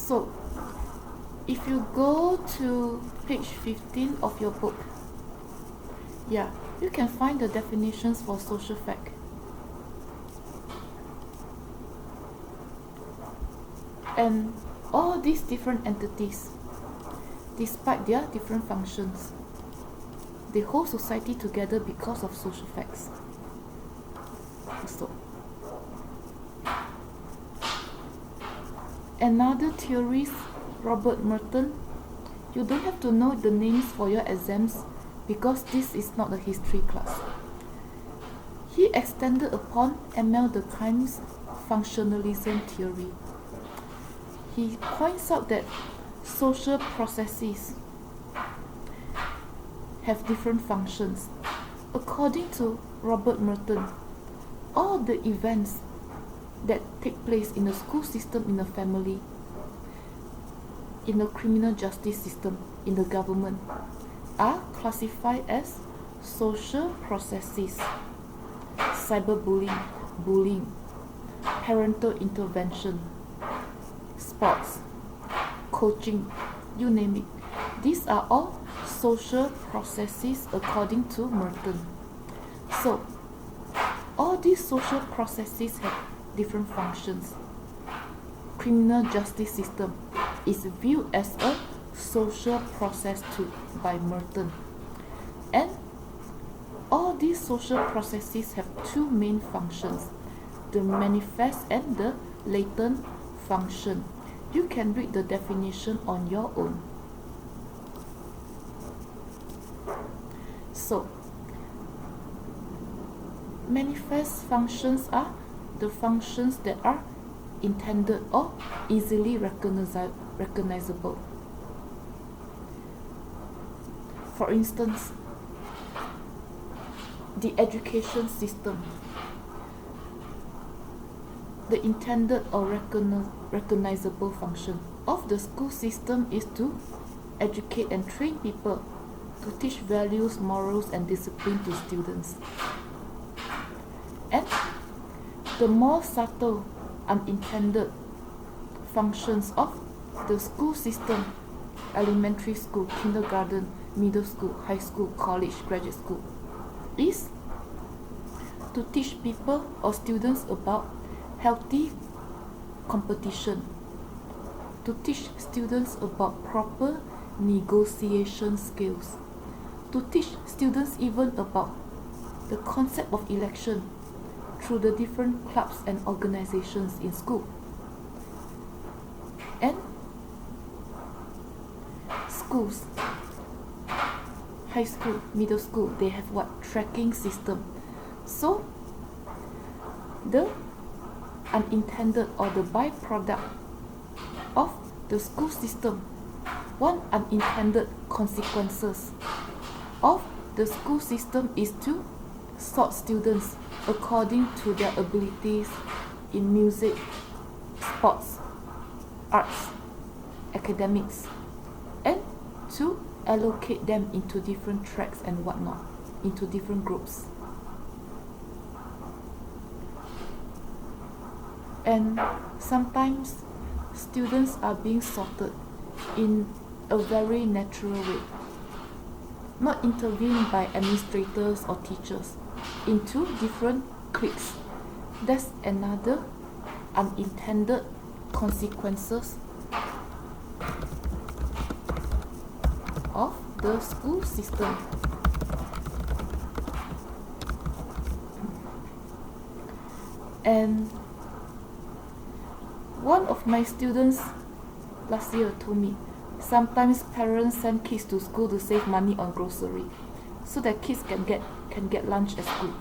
So, if you go to page 15 of your book, yeah, you can find the definitions for social fact. And all these different entities, despite their different functions, they hold society together because of social facts. So, another theorist, Robert Merton, you don't have to know the names for your exams because this is not a history class. He extended upon Emile Durkheim's functionalism theory. He points out that social processes have different functions. According to Robert Merton, all the events that take place in the school system, in the family, in the criminal justice system, in the government, are classified as social processes. Cyberbullying, bullying, parental intervention, sports, coaching, you name it. These are all social processes according to Merton. So, all these social processes have different functions. Criminal justice system is viewed as a social process too by Merton. And all these social processes have two main functions, the manifest and the latent function. You can read the definition on your own. So, manifest functions are the functions that are intended or easily recognizable. For instance, the education system. The intended or recognizable function of the school system is to educate and train people, to teach values, morals, and discipline to students. And the more subtle, unintended functions of the school system, elementary school, kindergarten, middle school, high school, college, graduate school, is to teach people or students about healthy competition, to teach students about proper negotiation skills, to teach students even about the concept of election through the different clubs and organizations in school. And schools, high school, middle school, they have what? Tracking system. So the unintended or the byproduct of the school system, one unintended consequences of the school system is to sort students according to their abilities in music, sports, arts, academics, and to allocate them into different tracks and whatnot, into different groups. And sometimes students are being sorted in a very natural way, not intervened by administrators or teachers, into different cliques. That's another unintended consequences of the school system. And one of my students last year told me, sometimes parents send kids to school to save money on grocery, so that kids can get lunch at school.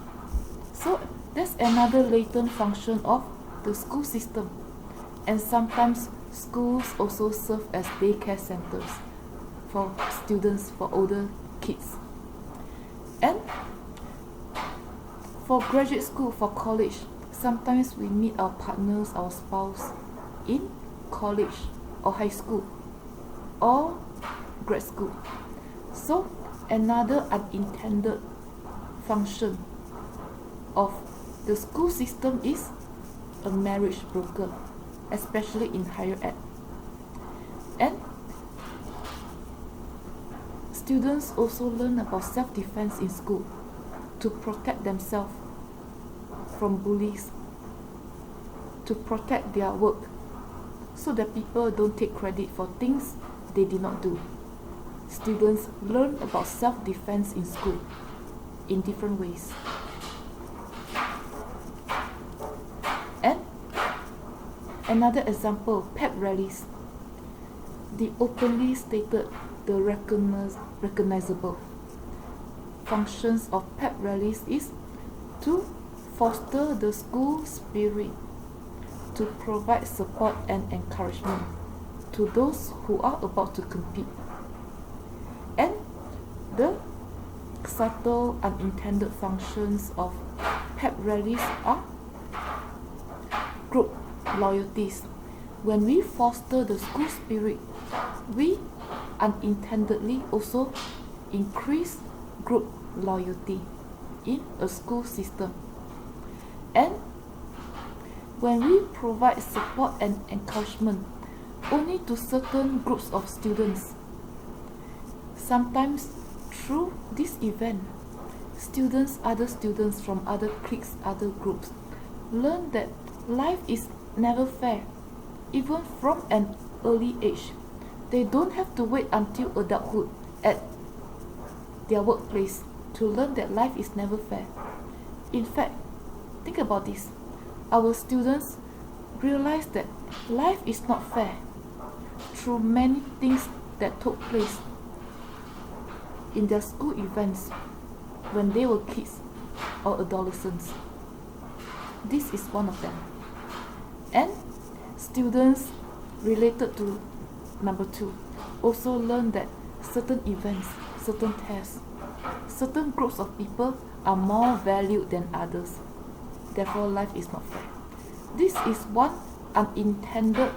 So that's another latent function of the school system. And sometimes schools also serve as daycare centers for students, for older kids. And for graduate school, for college, sometimes we meet our partners, our spouse in college or high school or grad school. So another unintended function of the school system is a marriage broker, especially in higher ed. And students also learn about self-defense in school to protect themselves from bullies, to protect their work so that people don't take credit for things they did not do. Students learn about self-defense in school in different ways. And another example, pep rallies. The openly stated, the recognizable functions of pep rallies is to foster the school spirit, to provide support and encouragement to those who are about to compete. And the subtle unintended functions of pep rallies are group loyalties. When we foster the school spirit, we unintendedly also increase group loyalty in a school system. And when we provide support and encouragement only to certain groups of students, sometimes through this event, other students from other cliques, other groups, learn that life is never fair. Even from an early age, they don't have to wait until adulthood at their workplace to learn that life is never fair. In fact, think about this. Our students realize that life is not fair through many things that took place in their school events when they were kids or adolescents. This is one of them. And students related to number 2 also learn that certain events, certain tests, certain groups of people are more valued than others. Therefore, life is not fair. This is one unintended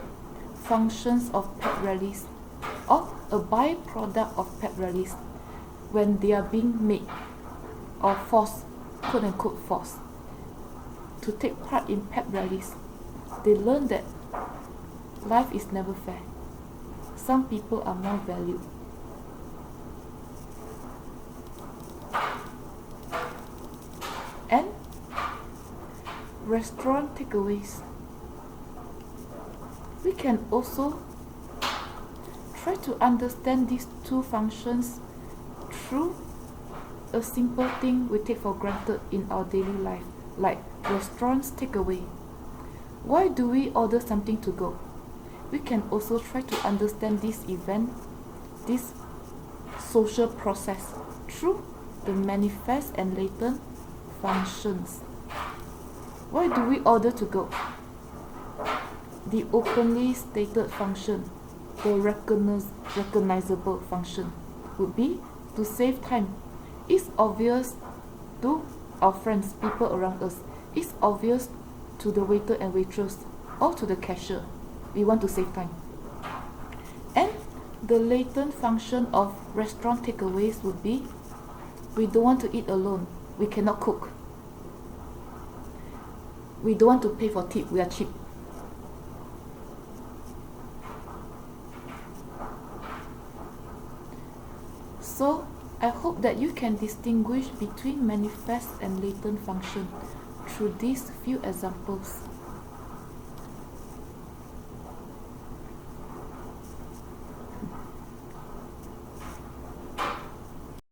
functions of pep rallies, or a byproduct of pep rallies when they are being made or forced, quote unquote forced, to take part in pep rallies. They learn that life is never fair. Some people are more valued. And restaurant takeaways. We can also try to understand these two functions through a simple thing we take for granted in our daily life, like restaurants takeaway. Why do we order something to go? We can also try to understand this event, this social process, through the manifest and latent functions. Why do we order to go? The openly stated function, the recognizable function, would be to save time. It's obvious to our friends, people around us. It's obvious to the waiter and waitress or to the cashier. We want to save time. And the latent function of restaurant takeaways would be we don't want to eat alone. We cannot cook. We don't want to pay for tip. We are cheap. So, I hope that you can distinguish between manifest and latent function through these few examples.